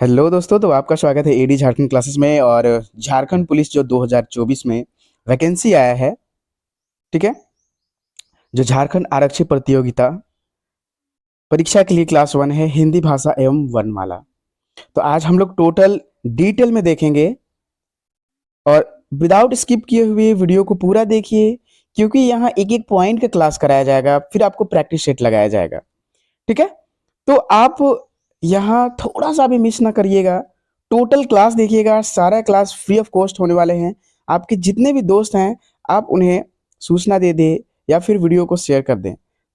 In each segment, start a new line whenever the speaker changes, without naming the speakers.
Hello दोस्तों, तो आपका स्वागत है एडी झारखंड क्लासेस में। और झारखंड पुलिस जो 2024 में वैकेंसी आया है, ठीक है, जो झारखंड आरक्षी प्रतियोगिता परीक्षा के लिए क्लास 1 है, हिंदी भाषा एवं वर्णमाला। तो आज हम लोग टोटल डिटेल में देखेंगे और विदाउट स्किप किए हुए वीडियो को पूरा देखिए, क्योंकि यहाँ एक एक पॉइंट का क्लास कराया जाएगा, फिर आपको प्रैक्टिस सेट लगाया जाएगा। ठीक है, तो आप यहाँ थोड़ा सा भी मिस ना करिएगा, टोटल क्लास देखिएगा। सारा क्लास फ्री ऑफ कॉस्ट होने वाले हैं। आपके जितने भी दोस्त हैं, आप उन्हें सूचना दे दें या फिर वीडियो को शेयर कर दें,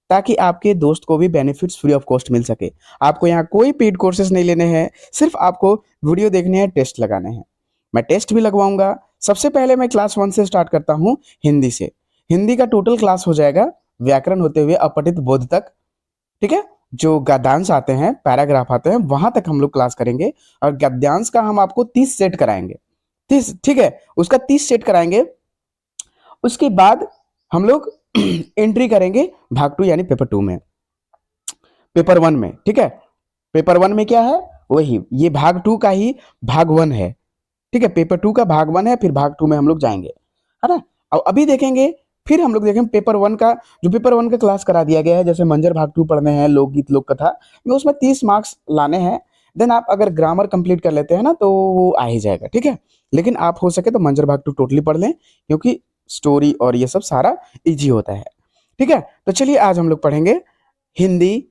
ताकि आपके दोस्त को भी बेनिफिट्स फ्री ऑफ कॉस्ट मिल सके। आपको यहाँ कोई पेड कोर्सेज नहीं लेने हैं, सिर्फ आपको वीडियो देखने हैं, टेस्ट लगाने हैं। मैं टेस्ट भी लगवाऊंगा। सबसे पहले मैं क्लास 1 से स्टार्ट करता हूँ, हिंदी से। हिंदी का टोटल क्लास हो जाएगा व्याकरण होते हुए अपठित बोध तक। ठीक है, जो गद्यांश आते हैं, पैराग्राफ आते हैं, वहां तक हम लोग क्लास करेंगे। और गद्यांश का हम आपको 30 सेट कराएंगे। 30, ठीक है, उसका 30 सेट कराएंगे। उसके बाद हम लोग एंट्री करेंगे भाग 2 यानी पेपर 2 में, पेपर 1 में। ठीक है, पेपर 1 में क्या है, वही ये भाग 2 का ही भाग 1 है। ठीक है, पेपर 2 का भाग 1 है, फिर भाग 2 में हम लोग जाएंगे, है ना। और अभी देखेंगे, फिर हम लोग देखेंगे पेपर 1 का। जो पेपर 1 का क्लास करा दिया गया है, जैसे मंजर भाग 2 पढ़ने हैं, लोकगीत लोक कथा में, उसमें 30 मार्क्स लाने हैं। देन आप अगर ग्रामर कंप्लीट कर लेते हैं ना, तो वो आ ही जाएगा। ठीक है, लेकिन आप हो सके तो मंजर भाग 2 टोटली पढ़ लें, क्योंकि स्टोरी और ये सब सारा इजी होता है। ठीक है, तो चलिए आज हम लोग पढ़ेंगे हिंदी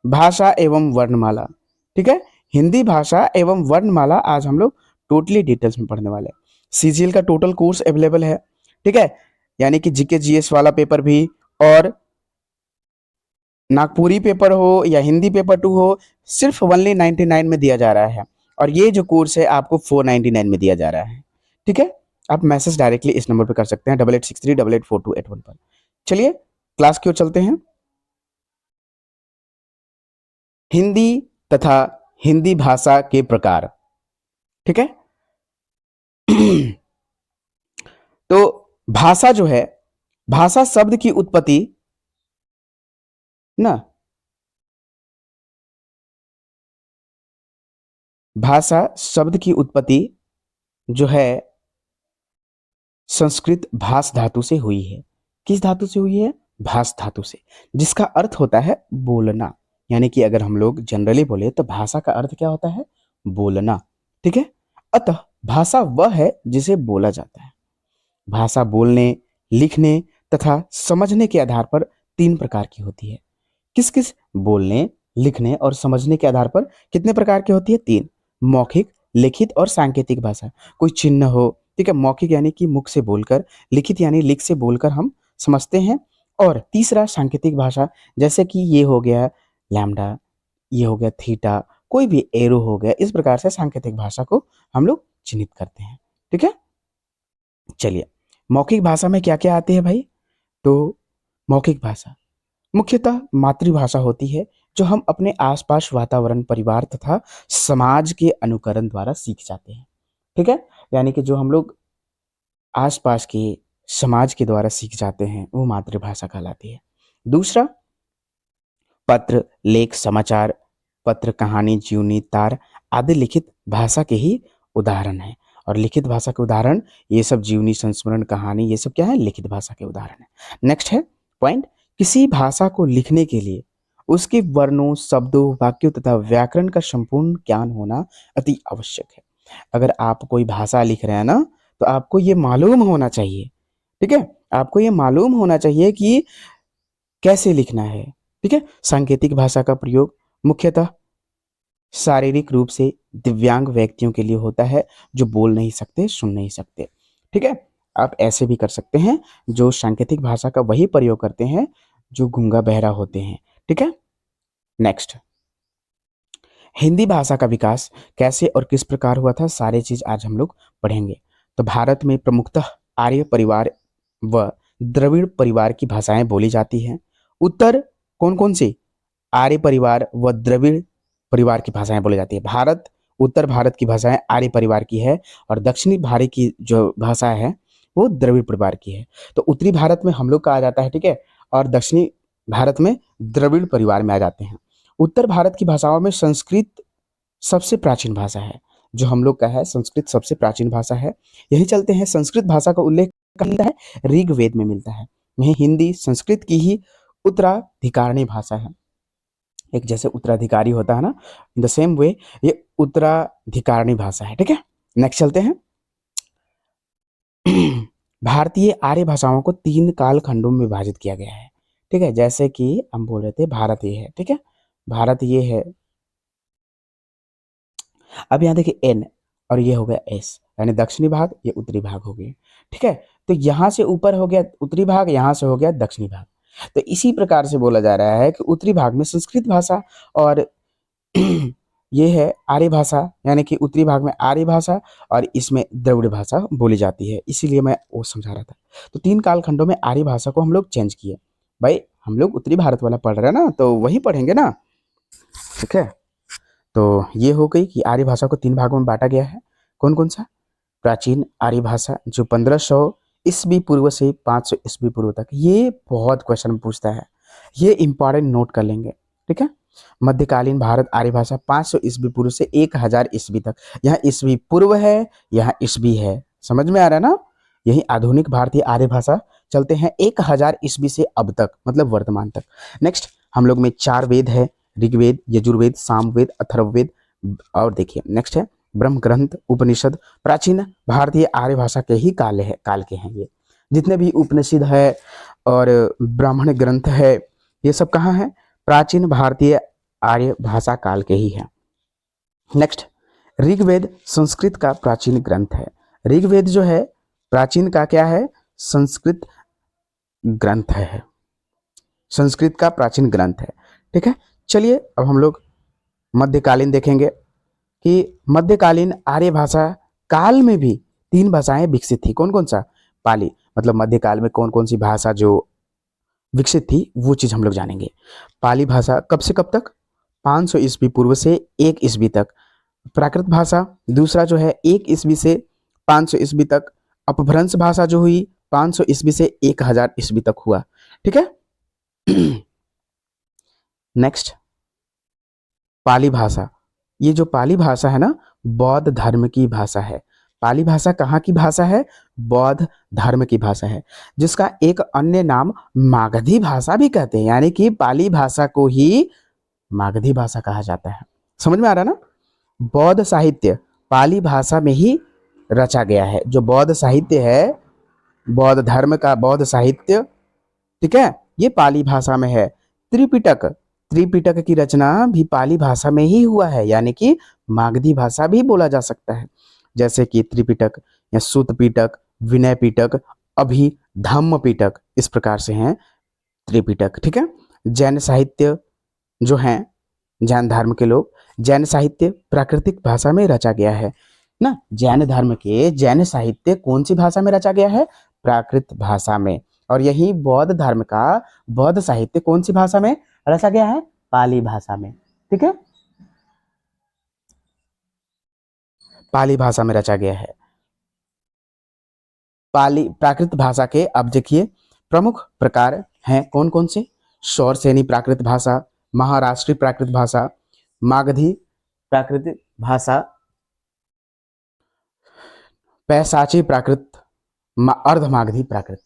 भाषा एवं वर्णमाला। ठीक है, हिंदी भाषा एवं वर्णमाला आज हम लोग टोटली डिटेल्स में पढ़ने वाले हैं। सीजीएल का टोटल कोर्स अवेलेबल है। ठीक है, यानी कि जीके जीएस वाला पेपर भी, और नागपुरी पेपर हो या हिंदी पेपर 2 हो, सिर्फ ओनली 99 में दिया जा रहा है। और ये जो कोर्स है आपको 499 में दिया जा रहा है। ठीक है, आप मैसेज डायरेक्टली इस नंबर पर कर सकते हैं, 8863884281 पर। चलिए क्लास की ओर चलते हैं। हिंदी तथा हिंदी भाषा के प्रकार। ठीक है, तो भाषा जो है, भाषा शब्द की उत्पत्ति ना, भाषा शब्द की उत्पत्ति जो है संस्कृत भास धातु से हुई है। किस धातु से हुई है? भास धातु से, जिसका अर्थ होता है बोलना। यानी कि अगर हम लोग जनरली बोले तो भाषा का अर्थ क्या होता है? बोलना। ठीक है, अतः भाषा वह है जिसे बोला जाता है। भाषा बोलने, लिखने तथा समझने के आधार पर 3 प्रकार की होती है। किस किस? बोलने, लिखने और समझने के आधार पर कितने प्रकार की होती है? 3। मौखिक, लिखित और सांकेतिक भाषा। कोई चिन्ह हो, ठीक है, मौखिक यानी कि मुख से बोलकर, लिखित यानी लिख से बोलकर हम समझते हैं, और तीसरा सांकेतिक भाषा, जैसे कि ये हो गया लैम्डा, ये हो गया थीटा, कोई भी एरो हो गया। इस प्रकार से सांकेतिक भाषा को हम लोग चिन्हित करते हैं। ठीक है, चलिए मौखिक भाषा में क्या क्या आती है भाई? तो मौखिक भाषा मुख्यतः मातृभाषा होती है, जो हम अपने आसपास वातावरण, परिवार तथा समाज के अनुकरण द्वारा सीख जाते हैं। ठीक है, यानी कि जो हम लोग आसपास के समाज के द्वारा सीख जाते हैं, वो मातृभाषा कहलाती है। दूसरा, पत्र, लेख, समाचार पत्र, कहानी, जीवनी, तार आदि लिखित भाषा के ही उदाहरण हैं। और लिखित भाषा के उदाहरण, ये सब जीवनी, संस्मरण, कहानी, ये सब क्या है? लिखित भाषा के उदाहरण है। नेक्स्ट है पॉइंट, किसी भाषा को लिखने के लिए उसके वर्णों, शब्दों, वाक्यों तथा व्याकरण का संपूर्ण ज्ञान होना अति आवश्यक है। अगर आप कोई भाषा लिख रहे हैं ना, तो आपको ये मालूम होना चाहिए। ठीक है, आपको ये मालूम होना चाहिए कि कैसे लिखना है। ठीक है, सांकेतिक भाषा का प्रयोग मुख्यतः शारीरिक रूप से दिव्यांग व्यक्तियों के लिए होता है, जो बोल नहीं सकते, सुन नहीं सकते। ठीक है, आप ऐसे भी कर सकते हैं, जो सांकेतिक भाषा का वही प्रयोग करते हैं जो गूंगा बहरा होते हैं। ठीक है, नेक्स्ट, हिंदी भाषा का विकास कैसे और किस प्रकार हुआ था, सारे चीज आज हम लोग पढ़ेंगे। तो भारत में प्रमुखतः आर्य परिवार व द्रविड़ परिवार की भाषाएं बोली जाती हैं। उत्तर कौन कौन सी? आर्य परिवार व द्रविड़ परिवार की भाषाएं बोली जाती है। भारत, उत्तर भारत की भाषाएं आर्य परिवार की है, और दक्षिणी भारत की जो भाषा है वो द्रविड़ परिवार की है। तो उत्तरी भारत में हम लोग का आ जाता है, ठीक है, और दक्षिणी भारत में द्रविड़ परिवार में आ जाते हैं। उत्तर भारत की भाषाओं में संस्कृत सबसे प्राचीन भाषा है। जो हम लोग का है संस्कृत सबसे प्राचीन भाषा है। यही चलते हैं संस्कृत भाषा का उल्लेख कहाँ मिलता है, ऋग्वेद में मिलता है। यही हिंदी संस्कृत की ही उत्तराधिकारणी भाषा है। एक जैसे उत्तराधिकारी होता है ना, इन द सेम वे ये उत्तराधिकारणी भाषा है। ठीक है, नेक्स्ट चलते हैं। भारतीय आर्य भाषाओं को 3 कालखंडों में विभाजित किया गया है। ठीक है, जैसे कि हम बोल रहे थे भारत ये है। ठीक है, भारत ये है। अब यहाँ देखिए एन और ये हो गया एस, यानी दक्षिणी भाग, ये उत्तरी भाग हो गया। ठीक है, तो यहाँ से ऊपर हो गया उत्तरी भाग, यहाँ से हो गया दक्षिणी भाग। तो इसी प्रकार से बोला जा रहा है कि उत्तरी भाग में संस्कृत भाषा और ये है आर्य भाषा, यानी कि उत्तरी भाग में आर्य भाषा और इसमें द्रविड़ भाषा बोली जाती है। इसीलिए मैं वो समझा रहा था। तो 3 कालखंडों में आर्य भाषा को हम लोग चेंज किए। भाई हम लोग उत्तरी भारत वाला पढ़ रहे हैं ना, तो वही पढ़ेंगे ना। ठीक है, तो ये हो गई कि आर्य भाषा को 3 भागों में बांटा गया है। कौन कौन सा? प्राचीन आर्य भाषा जो 1500 ईस्वी पूर्व से 500 ईस्वी पूर्व तक, ये बहुत क्वेश्चन पूछता है, ये इंपॉर्टेंट नोट कर लेंगे। ठीक है, मध्यकालीन भारत आर्य भाषा 500 ईस्वी पूर्व से 1000 ईस्वी तक। यहाँ ईस्वी पूर्व है, यहाँ ईस्वी है, समझ में आ रहा है ना। यही आधुनिक भारतीय आर्य भाषा चलते हैं 1000 ईस्वी से अब तक, मतलब वर्तमान तक। नेक्स्ट हम लोग में 4 वेद है, ऋग्वेद, यजुर्वेद, सामवेद, अथर्ववेद। और देखिए नेक्स्ट है ब्रह्म ग्रंथ, उपनिषद। प्राचीन भारतीय आर्य भाषा के ही काल के हैं ये। जितने भी उपनिषद है और ब्राह्मण ग्रंथ है, ये सब कहाँ है? प्राचीन भारतीय आर्य भाषा काल के ही है। नेक्स्ट ऋग्वेद संस्कृत का प्राचीन ग्रंथ है। ऋग्वेद जो है प्राचीन का क्या है? संस्कृत ग्रंथ है, संस्कृत का प्राचीन ग्रंथ है। ठीक है, चलिए अब हम लोग मध्यकालीन देखेंगे कि मध्यकालीन आर्य भाषा काल में भी 3 भाषाएं विकसित थी। कौन कौन सा? पाली, मतलब मध्यकाल में कौन कौन सी भाषा जो विकसित थी वो चीज हम लोग जानेंगे। पाली भाषा कब से कब तक? 500 ईस्वी पूर्व से 1 ईस्वी तक। प्राकृत भाषा दूसरा जो है 1 ईस्वी से 500 ईस्वी तक। अपभ्रंश भाषा जो हुई 500 ईस्वी से 1000 ईस्वी तक हुआ। ठीक है, नेक्स्ट पाली भाषा। ये जो पाली भाषा है ना, बौद्ध धर्म की भाषा है। पाली भाषा कहाँ की भाषा है? बौद्ध धर्म की भाषा है, जिसका एक अन्य नाम मागधी भाषा भी कहते हैं, यानी कि पाली भाषा को ही मागधी भाषा कहा जाता है। समझ में आ रहा है ना। बौद्ध साहित्य पाली भाषा में ही रचा गया है। जो बौद्ध साहित्य है, बौद्ध धर्म का बौद्ध साहित्य, ठीक है, ये पाली भाषा में है। त्रिपिटक, त्रिपिटक की रचना भी पाली भाषा में ही हुआ है, यानी कि मागधी भाषा भी बोला जा सकता है। जैसे कि त्रिपिटक या सूत पिटक, विनय पिटक, अभिधम्म पिटक, इस प्रकार से हैं त्रिपिटक। ठीक है, जैन साहित्य जो है, जैन धर्म के लोग, जैन साहित्य प्राकृतिक भाषा में रचा गया है ना। जैन धर्म के जैन साहित्य कौन सी भाषा में रचा गया है? प्राकृत भाषा में। और यही बौद्ध धर्म का बौद्ध साहित्य कौन सी भाषा में रचा गया है? पाली भाषा में। ठीक है, पाली भाषा में रचा गया है। पाली प्राकृत भाषा के अब देखिए प्रमुख प्रकार हैं कौन कौन से? शौरसेनी प्राकृत भाषा, महाराष्ट्रीय प्राकृत भाषा, मागधी प्राकृत भाषा, पैसाची प्राकृत, अर्धमागधी प्राकृत।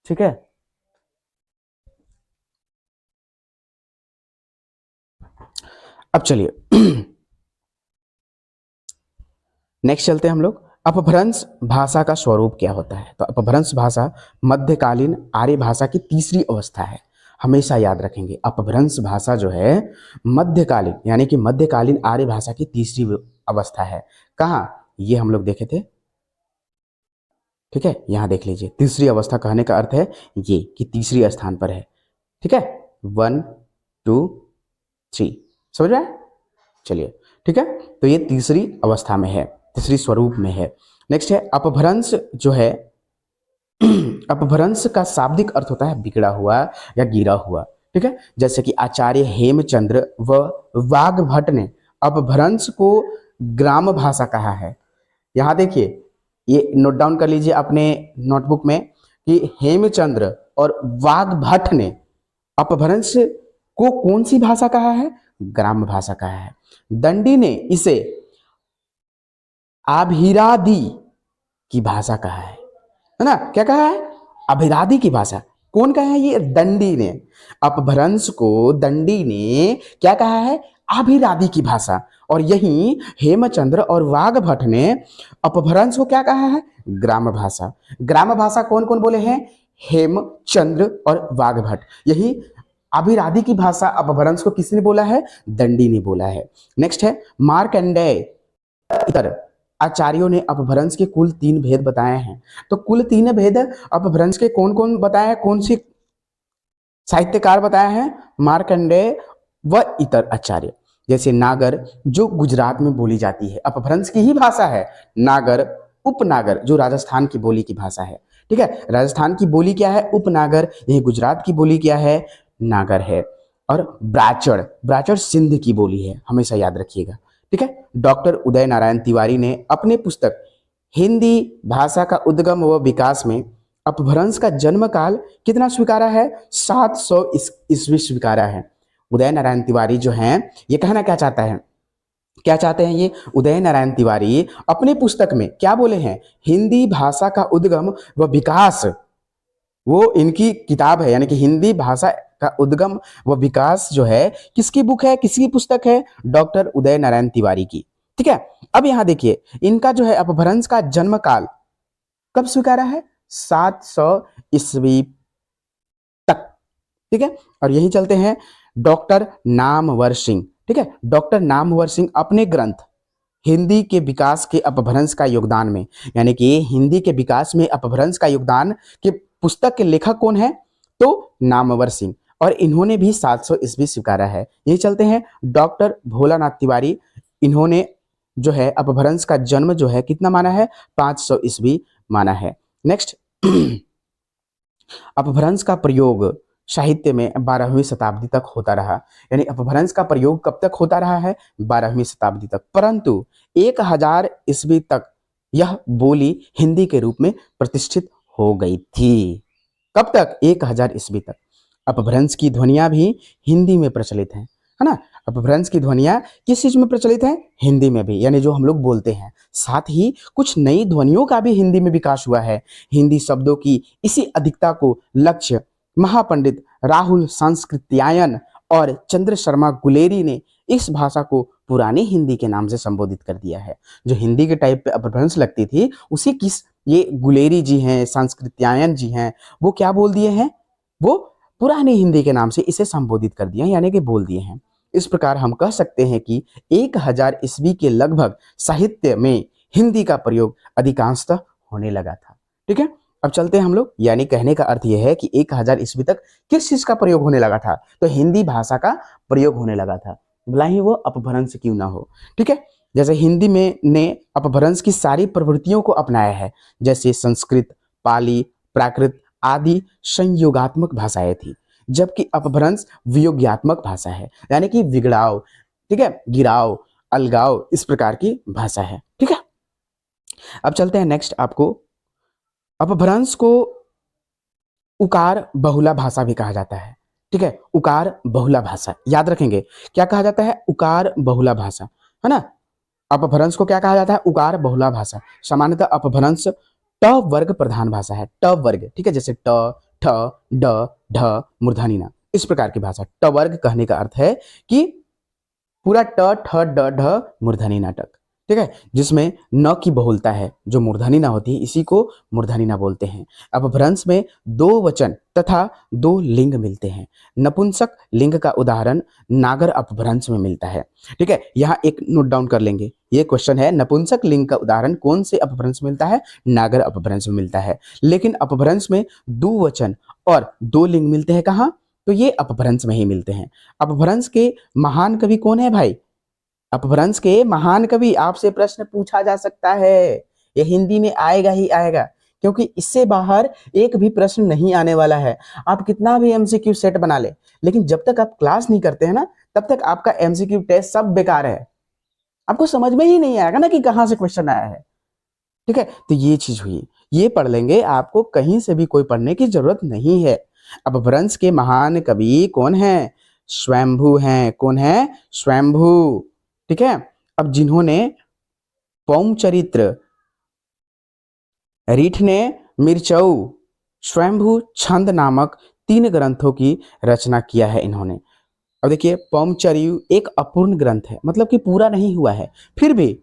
ठीक है, अब चलिए नेक्स्ट चलते हैं हम लोग। अपभ्रंश भाषा का स्वरूप क्या होता है? तो अपभ्रंश भाषा मध्यकालीन आर्य भाषा की तीसरी अवस्था है। हमेशा याद रखेंगे, अपभ्रंश भाषा जो है मध्यकालीन, यानी कि मध्यकालीन आर्य भाषा की तीसरी अवस्था है। कहाँ? ये हम लोग देखे थे। ठीक है, यहाँ देख लीजिए, तीसरी अवस्था कहने का अर्थ है ये कि तीसरी स्थान पर है। ठीक है, 1 2 3, समझ में आया? चलिए ठीक है, तो ये तीसरी अवस्था में है, तीसरी स्वरूप में है। नेक्स्ट है अपभ्रंश जो है अपभ्रंश का शाब्दिक अर्थ होता है बिगड़ा हुआ या गिरा हुआ। ठीक है, जैसे कि आचार्य हेमचंद्र व वाग्भट ने अपभ्रंश को ग्राम भाषा कहा है। यहाँ देखिए, ये नोट डाउन कर लीजिए अपने नोटबुक में कि हेमचंद्र और वाग्भट ने अपभ्रंश को कौन सी भाषा कहा है? ग्राम्य भाषा कहा है। दंडी ने इसे अभिरादी की भाषा कहा है ना? क्या कहा है? अभिरादी की भाषा। कौन कहा है? ये दंडी ने। अपभ्रंश को दंडी ने क्या कहा है? अभिरादी की भाषा। और यही हेमचंद्र और वाघभट्ट ने अपभ्रंश को क्या कहा है? ग्राम्य भाषा। ग्राम्य भाषा कौन कौन बोले हैं? हेमचंद्र और वाघभट्ट। यही अभिरादी की भाषा अपभ्रंश को किसने बोला है? दंडी ने बोला है। नेक्स्ट है मार्कंडेय इतर आचार्यों ने अपभ्रंश के कुल 3 भेद बताए हैं। तो कुल 3 भेद अपभ्रंश के कौन कौन बताए हैं? कौन सी साहित्यकार बताए हैं? मार्कंडेय व इतर आचार्य। जैसे नागर जो गुजरात में बोली जाती है, अपभ्रंश की ही भाषा है। नागर, उपनागर जो राजस्थान की बोली की भाषा है। ठीक है, राजस्थान की बोली क्या है? उपनागर। यही गुजरात की बोली क्या है? नागर है। और ब्राचड़, ब्राचड़ सिंध की बोली है, हमेशा याद रखिएगा। ठीक है, डॉक्टर उदय नारायण तिवारी ने अपने पुस्तक हिंदी भाषा का उद्गम व विकास में अपभ्रंश का जन्म काल कितना स्वीकारा है? 700 ईस्वी स्वीकारा है। उदय नारायण तिवारी जो हैं, ये कहना क्या चाहता है? क्या चाहते हैं ये उदय नारायण तिवारी अपने पुस्तक में क्या बोले हैं? हिंदी भाषा का उद्गम व विकास, वो इनकी किताब है, यानी कि हिंदी भाषा का उद्गम व विकास जो है किसकी बुक है? किसकी पुस्तक है? डॉक्टर उदय नारायण तिवारी की। ठीक है, अब यहां देखिए इनका जो है अपभ्रंश का जन्म काल कब स्वीकारा है? 700 ईस्वी तक। ठीक है, और यही चलते हैं डॉक्टर नामवर सिंह। ठीक है, डॉक्टर नामवर सिंह अपने ग्रंथ हिंदी के विकास के अपभ्रंश का योगदान में, यानी कि हिंदी के विकास में अपभ्रंश का योगदान के पुस्तक के लेखक कौन है? तो नामवर सिंह। और इन्होंने भी 700 ईस्वी स्वीकारा है। यही चलते हैं डॉक्टर भोलानाथ तिवारी। इन्होंने जो है अपभ्रंश का जन्म जो है कितना माना है? 500 ईस्वी माना है। नेक्स्ट अपभ्रंश का प्रयोग साहित्य में 12वीं शताब्दी तक होता रहा। यानी अपभ्रंश का प्रयोग कब तक होता रहा है? 12वीं शताब्दी तक। परंतु 1000 ईस्वी तक यह बोली हिंदी के रूप में प्रतिष्ठित हो गई थी। कब तक? 1000 ईस्वी तक। अपभ्रंश की ध्वनियां भी हिंदी में प्रचलित हैं, है ना? अपभ्रंश की ध्वनियां किस चीज में प्रचलित हैं? हिंदी में भी, यानी जो हम लोग बोलते हैं। साथ ही कुछ नई ध्वनियों का भी हिंदी में विकास हुआ है। हिंदी शब्दों की इसी अधिकता को लक्ष्य महापंडित राहुल सांस्कृत्यायन और चंद्र शर्मा गुलेरी ने इस भाषा को पुरानी हिंदी के नाम से संबोधित कर दिया है। जो हिंदी के टाइप पे अपभ्रंश लगती थी उसी किस ये गुलेरी जी हैं, सांस्कृत्यायन जी हैं, वो क्या बोल दिए हैं? वो पुरानी हिंदी के नाम से इसे संबोधित कर दिया है, यानी कि बोल दिए हैं। इस प्रकार हम कह सकते हैं कि 1000 ईस्वी के लगभग साहित्य में हिंदी का प्रयोग अधिकांशतः होने लगा था। ठीक है, अब चलते हैं हम लोग, यानी कहने का अर्थ यह है कि 1000 ईस्वी तक किस चीज का प्रयोग होने लगा था? तो हिंदी भाषा का प्रयोग होने लगा था, भला ही वो अपभ्रंश क्यों ना हो। ठीक है, जैसे हिंदी में ने अपभ्रंश की सारी प्रवृत्तियों को अपनाया है। जैसे संस्कृत, पाली, प्राकृत आदि संयोगात्मक भाषाएं थी, जबकि अपभ्रंश वियोग्यात्मक भाषा है, यानी कि विगड़ाव, ठीक है, गिराव, अलगाव, इस प्रकार की भाषा है। ठीक है, अब चलते हैं नेक्स्ट। आपको अपभ्रंश को उकार बहुला भाषा भी कहा जाता है। ठीक है, उकार बहुला भाषा याद रखेंगे। क्या कहा जाता है? उकार बहुला भाषा, है ना? अपभ्रंश को क्या कहा जाता है? उकार बहुला भाषा। सामान्यतः अपभ्रंश ट वर्ग प्रधान भाषा है। ट वर्ग, ठीक है, जैसे ट, ठ, ड, ढ, मूर्धनी न, इस प्रकार की भाषा। ट वर्ग कहने का अर्थ है कि पूरा ट, ठ, ड, ढ, मूर्धनी नाटक। ठीक है, जिसमें न की बहुलता है, जो मूर्धनी ना होती है इसी को मूर्धनी ना बोलते हैं। अपभ्रंश में 2 वचन तथा 2 लिंग मिलते हैं। नपुंसक लिंग का उदाहरण नागर अपभ्रंश में मिलता है। ठीक है, यहाँ एक नोट डाउन कर लेंगे, ये क्वेश्चन है, नपुंसक लिंग का उदाहरण कौन से अपभ्रंश में मिलता है? नागर अपभ्रंश में मिलता है। लेकिन अपभ्रंश में 2 वचन और 2 लिंग मिलते हैं कहाँ? तो ये अपभ्रंश में ही मिलते हैं। अपभ्रंश के महान कवि कौन है भाई? अपभ्रंश के महान कवि, आपसे प्रश्न पूछा जा सकता है, ये हिंदी में आएगा ही आएगा, क्योंकि इससे बाहर एक भी प्रश्न नहीं आने वाला है। आप कितना भी एमसीक्यू सेट बना ले, लेकिन जब तक आप क्लास नहीं करते हैं ना, तब तक आपका एमसीक्यू टेस्ट सब बेकार है। आपको समझ में ही नहीं आएगा ना कि कहाँ से क्वेश्चन आया है। ठीक है, तो ये चीज हुई, ये पढ़ लेंगे, आपको कहीं से भी कोई पढ़ने की जरूरत नहीं है। अपभ्रंश के महान कवि कौन है? स्वयंभू हैं। कौन है? स्वयंभू। ठीक है। अब जिन्होंने पौम चरित्र, रीठ ने मिर्चऊ, स्वयंभू छंद नामक 3 ग्रंथों की रचना किया है इन्होंने। अब देखिए पौमचर्यु एक अपूर्ण ग्रंथ है, मतलब कि पूरा नहीं हुआ है, फिर भी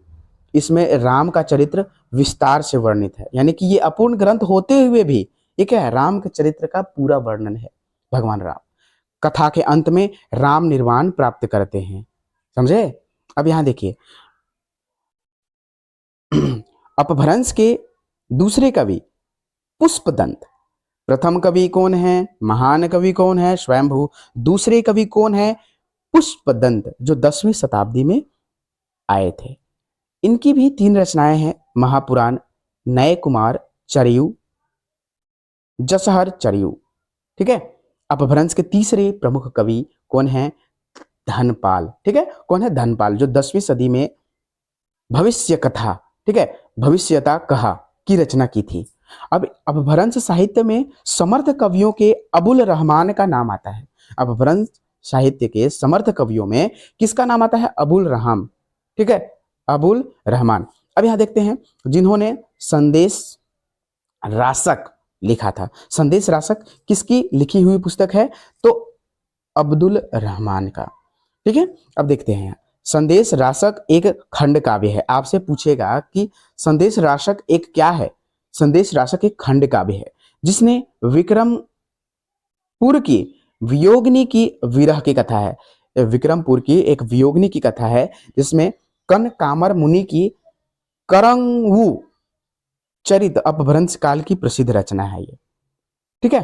इसमें राम का चरित्र विस्तार से वर्णित है। यानी कि ये अपूर्ण ग्रंथ होते हुए भी ये क्या है? राम के चरित्र का पूरा वर्णन है। भगवान राम कथा के अंत में राम निर्वाण प्राप्त करते हैं। समझे? अब यहां देखिए अपभ्रंश के दूसरे कवि पुष्पदंत। प्रथम कवि कौन है? महान कवि कौन है? स्वयंभू। दूसरे कवि कौन है? पुष्पदंत, जो 10वीं शताब्दी में आए थे। इनकी भी 3 रचनाएं हैं, महापुराण, नए कुमार चरयू, जसहर चरयू। ठीक है। अपभ्रंश के तीसरे प्रमुख कवि कौन है? धनपाल। ठीक है। कौन है? धनपाल, जो 10वीं सदी में भविष्य कथा, ठीक है, भविष्यता कहा की रचना की थी। अब अपभ्रंश साहित्य में समर्थ कवियों के अबुल रहमान का नाम आता है। अपभ्रंश साहित्य के समर्थ कवियों में किसका नाम आता है? अबुल रहमान। ठीक है, अबुल रहमान। अब यहां देखते हैं जिन्होंने संदेश रासक लिखा था। संदेश रासक किसकी लिखी हुई पुस्तक है? तो अब्दुल रहमान का। ठीक है। अब देखते हैं संदेश रासक एक खंड काव्य है। आपसे पूछेगा कि संदेश रासक एक क्या है? संदेश रासक एक खंड काव्य है जिसने विक्रमपुर की वियोगिनी की विरह की कथा है। विक्रमपुर की एक वियोगिनी की कथा है जिसमें कन कामर मुनि की करंगू चरित अपभ्रंश काल की प्रसिद्ध रचना है ये। ठीक है।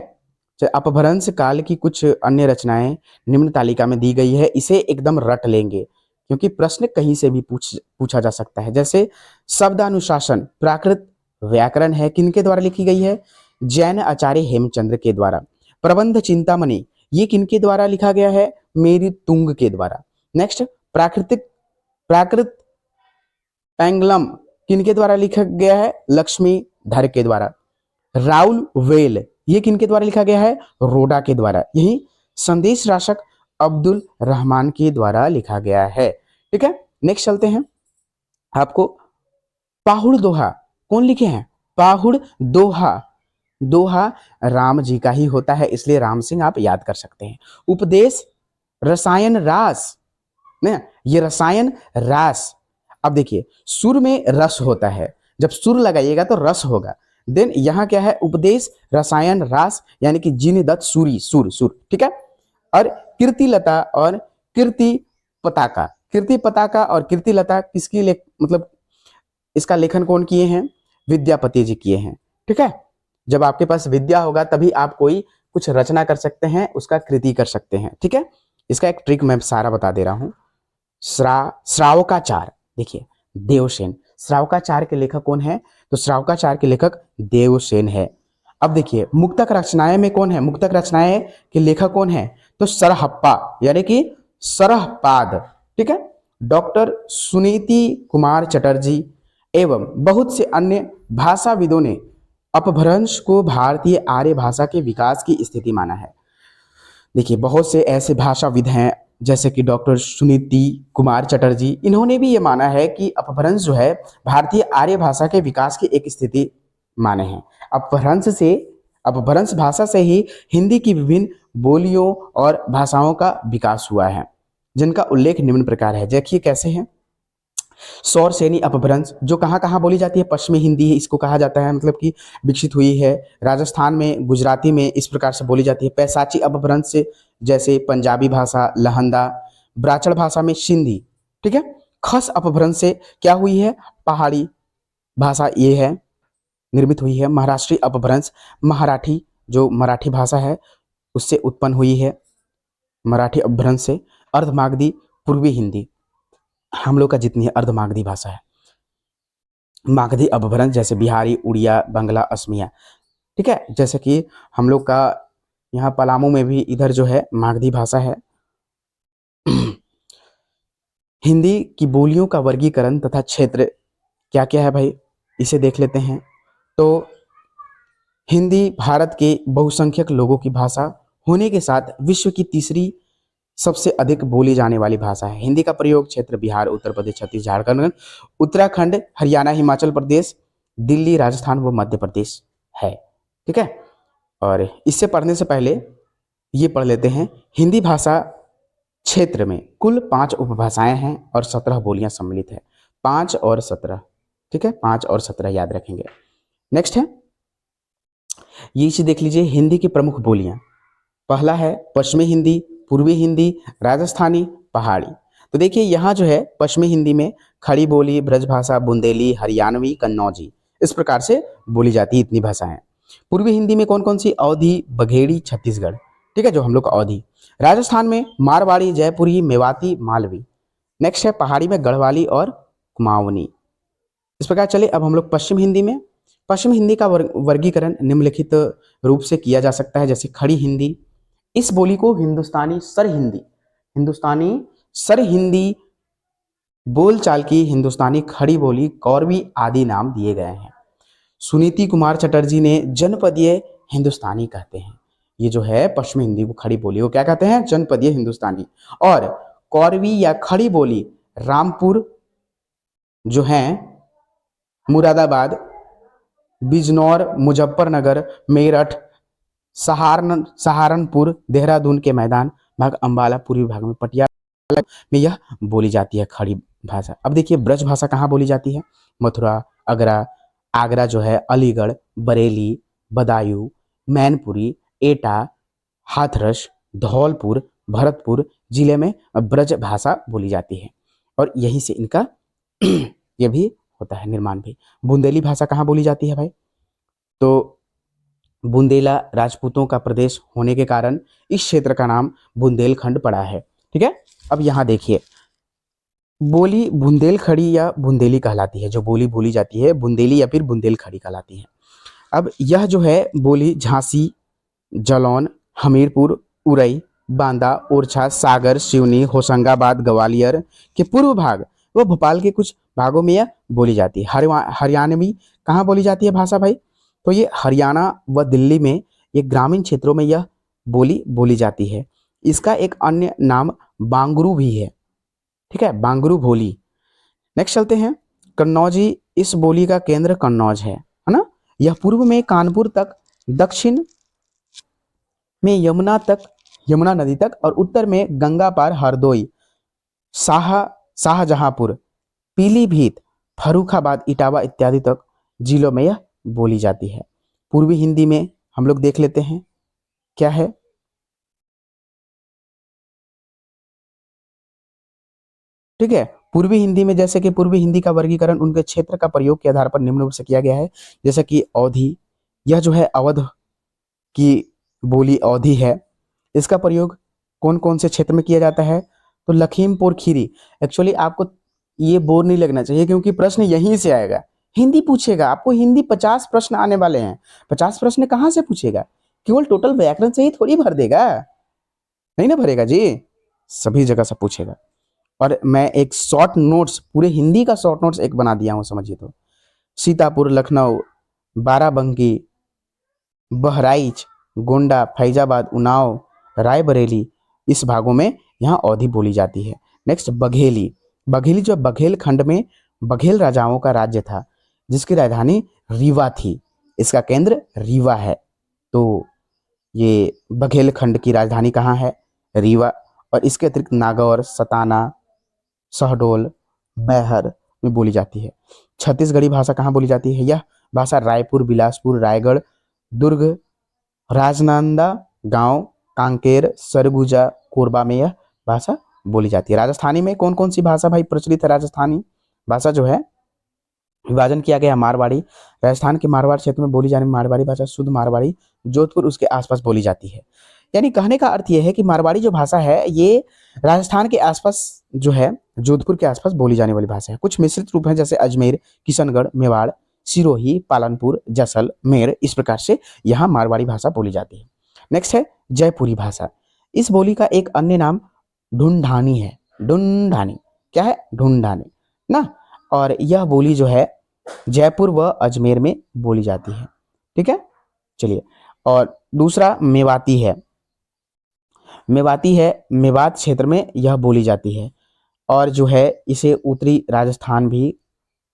अपभ्रंश काल की कुछ अन्य रचनाएं निम्न तालिका में दी गई है, इसे एकदम रट लेंगे क्योंकि प्रश्न कहीं से भी पूछा जा सकता है। जैसे शब्दानुशासन प्राकृत व्याकरण है, किनके द्वारा लिखी गई है? जैन आचार्य हेमचंद्र के द्वारा। प्रबंध चिंतामणि ये किनके द्वारा लिखा गया है? मेरी तुंग के द्वारा। नेक्स्ट प्राकृत पैंगलम किनके द्वारा लिखा गया है? लक्ष्मीधर के द्वारा। राउल वेल ये किनके द्वारा लिखा गया है? रोडा के द्वारा। यही संदेश रासक अब्दुल रहमान के द्वारा लिखा गया है। ठीक है। नेक्स्ट चलते हैं। आपको पाहुड़ दोहा कौन लिखे हैं? पाहुड़ दोहा, दोहा राम जी का ही होता है, इसलिए राम सिंह आप याद कर सकते हैं। उपदेश रसायन रास, ना ये रसायन रास। अब देखिए सुर में रस होता है, जब सुर लगाइएगा तो रस होगा। देन यहां क्या है? उपदेश रसायन रास, यानी कि जिन दत्त सूरी, सुर सुर। ठीक है। और कीर्तिलता और कीर्ति पताका, कीर्ति पताका और कीर्तिलता किसकी मतलब इसका लेखन कौन किए हैं? विद्यापति जी किए हैं। ठीक है। जब आपके पास विद्या होगा तभी आप कोई कुछ रचना कर सकते हैं, उसका कृति कर सकते हैं। ठीक है। इसका एक ट्रिक मैं सारा बता दे रहा हूं। श्रावकाचार, देखिए देवसेन, श्रावकाचार के लेखक कौन है? तो श्रावकाचार के लेखक देवसेन है। अब देखिए मुक्तक रचनाएं में कौन है? मुक्तक रचनाएं के लेखक कौन है? तो सरहप्पा, यानी कि सरहपाद। ठीक है। डॉक्टर सुनीति कुमार चटर्जी एवं बहुत से अन्य भाषाविदों ने अपभ्रंश को भारतीय आर्य भाषा के विकास की स्थिति माना है। देखिए बहुत से ऐसे भाषाविद हैं जैसे कि डॉक्टर सुनीति कुमार चटर्जी, इन्होंने भी ये माना है कि अपभ्रंश जो है भारतीय आर्य भाषा के विकास की एक स्थिति माने हैं। अपभ्रंश भाषा से ही हिंदी की विभिन्न बोलियों और भाषाओं का विकास हुआ है, जिनका उल्लेख निम्न प्रकार है। देखिए कैसे हैं। सौर सेनी अपभ्रंश जो कहाँ कहाँ बोली जाती है? पश्चिमी हिंदी इसको कहा जाता है, मतलब कि विकसित हुई है। राजस्थान में, गुजराती में इस प्रकार से बोली जाती है। पैसाची अपभ्रंश से जैसे पंजाबी भाषा लहंदा, ब्राचड़ भाषा में सिंधी। ठीक है। खस अपभ्रंश से क्या हुई है? पहाड़ी भाषा ये है, निर्मित हुई है। महाराष्ट्रीय अपभ्रंश मराठी, जो मराठी भाषा है उससे उत्पन्न हुई है। मराठी अपभ्रंश से अर्धमागधी पूर्वी हिंदी, हम लोग का जितनी है अर्धमागधी भाषा है। मागधी अपभ्रंश जैसे बिहारी, उड़िया, बंगला, असमिया। ठीक है। जैसे कि हम लोग का यहाँ पलामू में भी इधर जो है मागधी भाषा है। हिंदी की बोलियों का वर्गीकरण तथा क्षेत्र क्या क्या है भाई, इसे देख लेते हैं। तो हिंदी भारत के बहुसंख्यक लोगों की भाषा होने के साथ विश्व की तीसरी सबसे अधिक बोली जाने वाली भाषा है। हिंदी का प्रयोग क्षेत्र बिहार, उत्तर प्रदेश, छत्तीसगढ़, झारखंड, उत्तराखंड, हरियाणा, हिमाचल प्रदेश, दिल्ली, राजस्थान व मध्य प्रदेश है। ठीक है, और इससे पढ़ने से पहले ये पढ़ लेते हैं। हिंदी भाषा क्षेत्र में कुल 5 उपभाषाएं हैं और 17 बोलियां सम्मिलित है। 5 और 17, ठीक है, 5 और 17 याद रखेंगे। नेक्स्ट है, ये चीज देख लीजिए, हिंदी की प्रमुख बोलियां। पहला है पश्चिमी हिंदी, पूर्वी हिंदी, राजस्थानी, पहाड़ी। तो देखिए यहाँ जो है पश्चिमी हिंदी में खड़ी बोली, ब्रजभाषा, बुंदेली, हरियाणवी, कन्नौजी, इस प्रकार से बोली जाती है इतनी भाषाएं। पूर्वी हिंदी में कौन कौन सी? अवधी, बघेड़ी, छत्तीसगढ़, ठीक है, जो हम लोग का अवधी। राजस्थान में मारवाड़ी, जयपुरी, मेवाती, मालवी। नेक्स्ट है पहाड़ी में गढ़वाली और कुमाऊनी। इस प्रकार चले अब हम लोग पश्चिम हिंदी में। पश्चिम हिंदी का वर्गीकरण निम्नलिखित रूप से किया जा सकता है, जैसे खड़ी हिंदी, इस बोली को हिंदुस्तानी सर हिंदी बोलचाल की हिंदुस्तानी खड़ी बोली, कौरवी आदि नाम दिए गए हैं। सुनीति कुमार चटर्जी ने जनपदीय हिंदुस्तानी कहते हैं। ये जो है पश्चिमी हिंदी को खड़ी बोली को क्या कहते हैं? जनपदीय हिंदुस्तानी। और कौरवी या खड़ी बोली रामपुर जो है, मुरादाबाद, बिजनौर, मुजफ्फरनगर, मेरठ, सहारनपुर, देहरादून के मैदान भाग, अंबाला, पूर्वी भाग में पटियाला में यह बोली जाती है खड़ी भाषा। अब देखिए ब्रज भाषा कहाँ बोली जाती है? मथुरा, आगरा जो है, अलीगढ़, बरेली, बदायूं, मैनपुरी, एटा, हाथरस, धौलपुर, भरतपुर जिले में ब्रज भाषा बोली जाती है और यहीं से इनका ये भी होता है निर्माण भी। बुंदेली भाषा कहाँ बोली जाती है भाई? तो बुंदेला राजपूतों का प्रदेश होने के कारण इस क्षेत्र का नाम बुंदेलखंड पड़ा है। ठीक है, अब यहाँ देखिए बोली बुंदेलखड़ी या बुंदेली कहलाती है। जो बोली बोली जाती है बुंदेली या फिर बुंदेलखड़ी कहलाती है। अब यह जो है बोली झांसी, जालौन, हमीरपुर, उरई, बांदा, ओरछा, सागर, सिवनी, होशंगाबाद, ग्वालियर के पूर्व भाग व भोपाल के कुछ भागों में यह बोली जाती है। हरियाणवी कहाँ बोली जाती है भाषा भाई? तो ये हरियाणा व दिल्ली में ये ग्रामीण क्षेत्रों में यह बोली बोली जाती है। इसका एक अन्य नाम बांगरू भी है। ठीक है, बांगरू बोली। नेक्स्ट चलते हैं, कन्नौजी। इस बोली का केंद्र कन्नौज है ना? यह पूर्व में कानपुर तक, दक्षिण में यमुना नदी तक और उत्तर में गंगा पार हरदोई, शाहजहांपुर, पीलीभीत, फर्रुखाबाद, इटावा इत्यादि तक जिलों में यह बोली जाती है। पूर्वी हिंदी में हम लोग देख लेते हैं क्या है। ठीक है, पूर्वी हिंदी में जैसे कि पूर्वी हिंदी का वर्गीकरण उनके क्षेत्र का प्रयोग के आधार पर निम्न रूप से किया गया है। जैसे कि अवधी, यह जो है अवध की बोली अवधी है। इसका प्रयोग कौन कौन से क्षेत्र में किया जाता है? तो लखीमपुर खीरी। एक्चुअली आपको ये बोर नहीं लगना चाहिए क्योंकि प्रश्न यहीं से आएगा। हिंदी पूछेगा आपको, हिंदी 50 प्रश्न आने वाले हैं। 50 प्रश्न कहाँ से पूछेगा? केवल टोटल व्याकरण से ही थोड़ी भर देगा, नहीं ना भरेगा जी, सभी जगह से पूछेगा। और मैं एक शॉर्ट नोट्स, पूरे हिंदी का शॉर्ट नोट्स एक बना दिया हूँ, समझिए तो। सीतापुर, लखनऊ, बाराबंकी, बहराइच, गोंडा, फैजाबाद, उन्नाव, रायबरेली, इस भागों में यहाँ अवधी बोली जाती है। नेक्स्ट बघेली। बघेली जो बघेल खंड में बघेल राजाओं का राज्य था जिसकी राजधानी रीवा थी। इसका केंद्र रीवा है। तो ये बघेल खंड की राजधानी कहाँ है? रीवा। और इसके अतिरिक्त नागौर, सताना, शहडोल, मैहर में बोली जाती है। छत्तीसगढ़ी भाषा कहाँ बोली जाती है? यह भाषा रायपुर, बिलासपुर, रायगढ़, दुर्ग, राजनांदा गांव, कांकेर, सरगुजा, कोरबा में यह भाषा बोली जाती है। राजस्थानी में कौन कौन सी भाषा भाई प्रचलित है? राजस्थानी भाषा जो है विभाजन किया गया मारवाड़ी। राजस्थान के मारवाड़ क्षेत्र में बोली जाने मारवाड़ी भाषा शुद्ध मारवाड़ी, जोधपुर उसके आसपास बोली जाती है। यानी कहने का अर्थ यह है कि मारवाड़ी जो भाषा है ये राजस्थान के आसपास जो है, जोधपुर के आसपास बोली जाने वाली भाषा है। कुछ मिश्रित रूप हैं जैसे अजमेर, किशनगढ़, मेवाड़, सिरोही, पालनपुर, जैसलमेर, इस प्रकार से यहाँ मारवाड़ी भाषा बोली जाती है। नेक्स्ट है जयपुरी भाषा। इस बोली का एक अन्य नाम ढूंढानी है। ढूंढानी क्या है? ढूंढानी ना। और यह बोली जो है जयपुर व अजमेर में बोली जाती है। ठीक है, चलिए। और दूसरा मेवाती है। मेवाती है, मेवात क्षेत्र में यह बोली जाती है और जो है इसे उत्तरी राजस्थान भी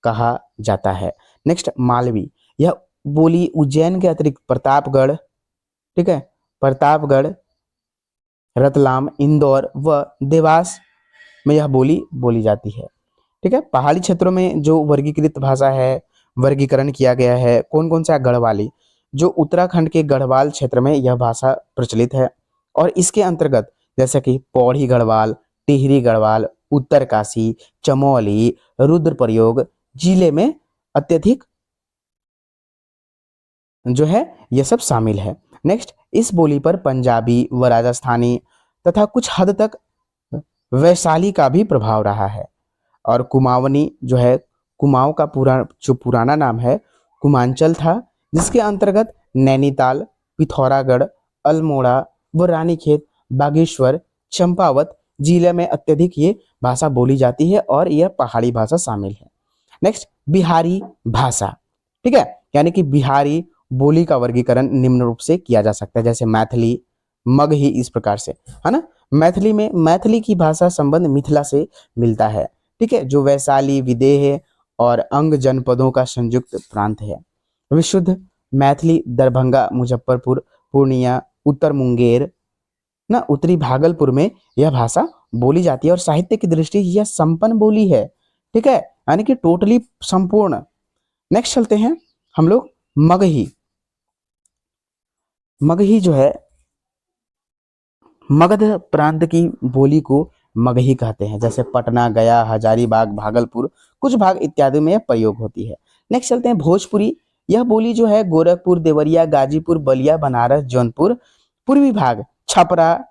कहा जाता है। नेक्स्ट मालवी, यह बोली उज्जैन के अतिरिक्त प्रतापगढ़, ठीक है, प्रतापगढ़, रतलाम, इंदौर व देवास में यह बोली बोली जाती है। ठीक है, पहाड़ी क्षेत्रों में जो वर्गीकृत भाषा है, वर्गीकरण किया गया है, कौन कौन सा, गढ़वाली, जो उत्तराखंड के गढ़वाल क्षेत्र में यह भाषा प्रचलित है और इसके अंतर्गत जैसे कि पौड़ी गढ़वाल, टिहरी गढ़वाल, उत्तरकाशी, चमोली, रुद्रप्रयाग जिले में अत्यधिक जो है ये सब शामिल है। नेक्स्ट, इस बोली पर पंजाबी व राजस्थानी तथा कुछ हद तक वैशाली का भी प्रभाव रहा है। और कुमाऊनी जो है, कुमाऊं का पुराना नाम है कुमांचल था, जिसके अंतर्गत नैनीताल, पिथौरागढ़, अल्मोड़ा व रानीखेत, बागेश्वर, चंपावत जिले में अत्यधिक ये भाषा बोली जाती है और यह पहाड़ी भाषा शामिल है। नेक्स्ट, बिहारी भाषा, ठीक है, यानी कि बिहारी बोली का वर्गीकरण निम्न रूप से किया जा सकता है, जैसे मैथिली, मगही, इस प्रकार से, है ना। मैथिली में, मैथिली की भाषा संबंध मिथिला से मिलता है, ठीक है, जो वैशाली, विदेह और अंग जनपदों का संयुक्त प्रांत है। विशुद्ध मैथिली दरभंगा, मुजफ्फरपुर, पूर्णिया, उत्तर मुंगेर ना उत्तरी भागलपुर में यह भाषा बोली जाती है और साहित्य की दृष्टि यह संपन्न बोली है, ठीक है, यानी कि टोटली संपूर्ण। नेक्स्ट चलते हैं हम लोग मगही। मगही जो है, मगध प्रांत की बोली को मगही कहते हैं, जैसे पटना, गया, हजारीबाग, भागलपुर, कुछ भाग इत्यादि में प्रयोग होती है। नेक्स्ट चलते हैं भोजपुरी। यह बोली जो है गोरखपुर, देवरिया, गाजीपुर, बलिया, बनारस, जौनपुर, पूर्वी भाग, छपरा,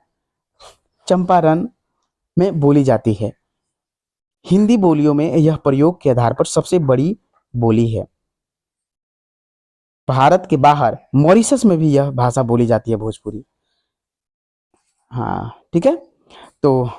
चंपारण में बोली जाती है। हिंदी बोलियों में यह प्रयोग के आधार पर सबसे बड़ी बोली है। भारत के बाहर मॉरिशस में भी यह भाषा बोली जाती है, भोजपुरी। हाँ, ठीक है, तो